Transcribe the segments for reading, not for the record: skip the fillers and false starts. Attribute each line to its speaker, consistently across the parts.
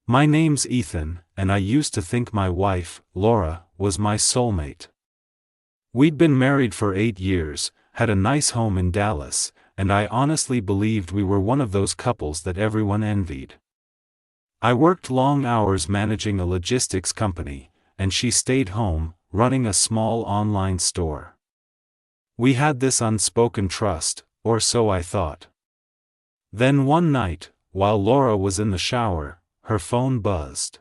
Speaker 1: My name's Ethan, and I used to think my wife, Laura, was my soulmate. We'd been married for 8 years, had a nice home in Dallas, and I honestly believed we were one of those couples that everyone envied. I worked long hours managing a logistics company, and she stayed home, running a small online store. We had this unspoken trust, or so I thought. Then one night, while Laura was in the shower, her phone buzzed.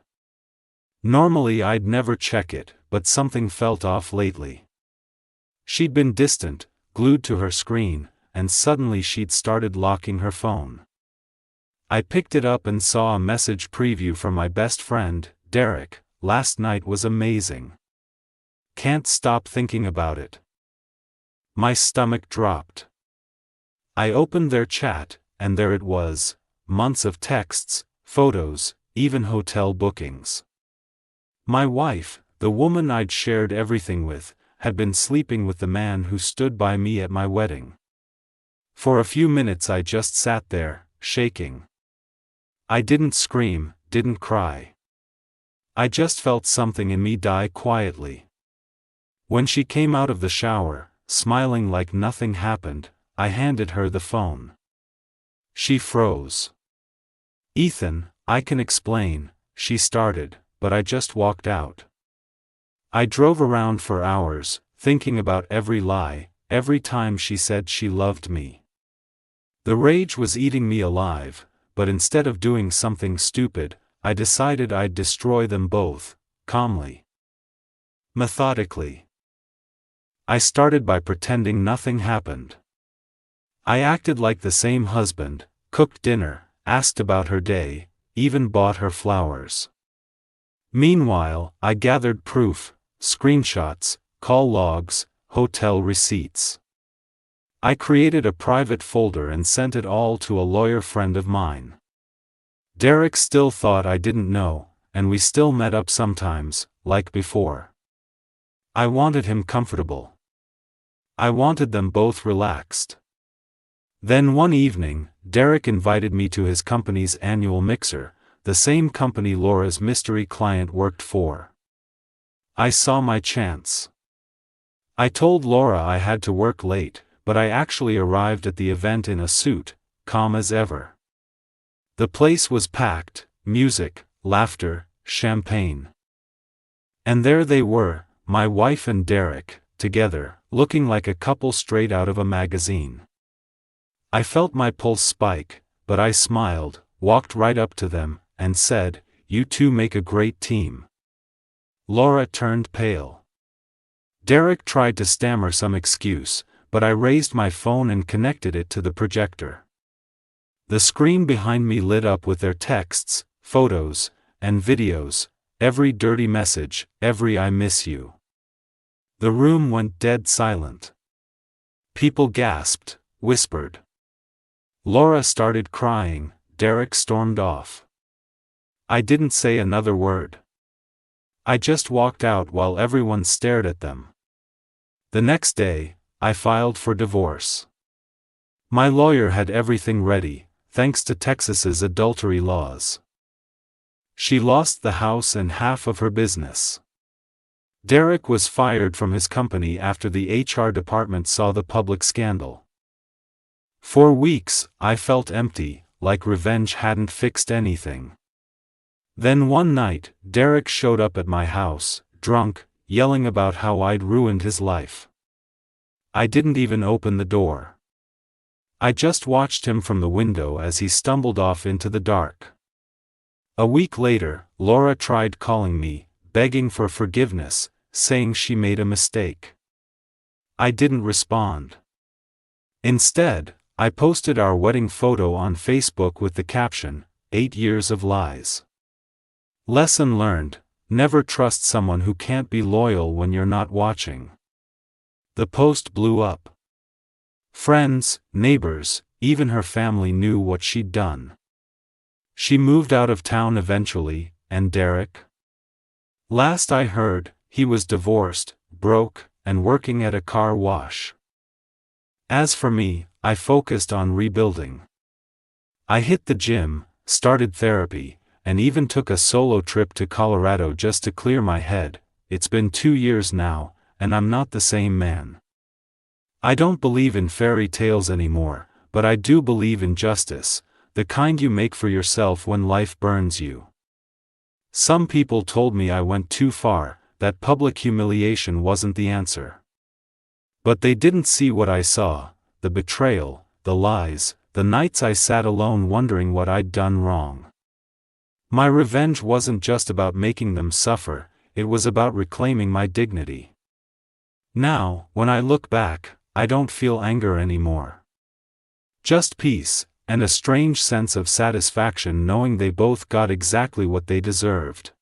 Speaker 1: Normally I'd never check it, but something felt off lately. She'd been distant, glued to her screen, and suddenly she'd started locking her phone. I picked it up and saw a message preview from my best friend, Derek. Last night was amazing. Can't stop thinking about it. My stomach dropped. I opened their chat, and there it was, months of texts, photos, even hotel bookings. My wife, the woman I'd shared everything with, had been sleeping with the man who stood by me at my wedding. For a few minutes I just sat there, shaking. I didn't scream, didn't cry. I just felt something in me die quietly. When she came out of the shower, smiling like nothing happened, I handed her the phone. She froze. "Ethan, I can explain," she started, but I just walked out. I drove around for hours, thinking about every lie, every time she said she loved me. The rage was eating me alive, but instead of doing something stupid, I decided I'd destroy them both, calmly. Methodically. I started by pretending nothing happened. I acted like the same husband, cooked dinner, asked about her day, even bought her flowers. Meanwhile, I gathered proof, screenshots, call logs, hotel receipts. I created a private folder and sent it all to a lawyer friend of mine. Derek still thought I didn't know, and we still met up sometimes, like before. I wanted him comfortable. I wanted them both relaxed. Then one evening, Derek invited me to his company's annual mixer, the same company Laura's mystery client worked for. I saw my chance. I told Laura I had to work late, but I actually arrived at the event in a suit, calm as ever. The place was packed, music, laughter, champagne. And there they were, my wife and Derek, together, looking like a couple straight out of a magazine. I felt my pulse spike, but I smiled, walked right up to them, and said, "You two make a great team." Laura turned pale. Derek tried to stammer some excuse, but I raised my phone and connected it to the projector. The screen behind me lit up with their texts, photos, and videos, every dirty message, every "I miss you." The room went dead silent. People gasped, whispered. Laura started crying, Derek stormed off. I didn't say another word. I just walked out while everyone stared at them. The next day, I filed for divorce. My lawyer had everything ready, thanks to Texas's adultery laws. She lost the house and half of her business. Derek was fired from his company after the HR department saw the public scandal. For weeks, I felt empty, like revenge hadn't fixed anything. Then one night, Derek showed up at my house, drunk, yelling about how I'd ruined his life. I didn't even open the door. I just watched him from the window as he stumbled off into the dark. A week later, Laura tried calling me, begging for forgiveness, saying she made a mistake. I didn't respond. Instead, I posted our wedding photo on Facebook with the caption, 8 years of lies. Lesson learned, never trust someone who can't be loyal when you're not watching. The post blew up. Friends, neighbors, even her family knew what she'd done. She moved out of town eventually, and Derek? Last I heard, he was divorced, broke, and working at a car wash. As for me, I focused on rebuilding. I hit the gym, started therapy, and even took a solo trip to Colorado just to clear my head. It's been 2 years now, and I'm not the same man. I don't believe in fairy tales anymore, but I do believe in justice, the kind you make for yourself when life burns you. Some people told me I went too far, that public humiliation wasn't the answer. But they didn't see what I saw: the betrayal, the lies, the nights I sat alone wondering what I'd done wrong. My revenge wasn't just about making them suffer, it was about reclaiming my dignity. Now, when I look back, I don't feel anger anymore. Just peace, and a strange sense of satisfaction knowing they both got exactly what they deserved.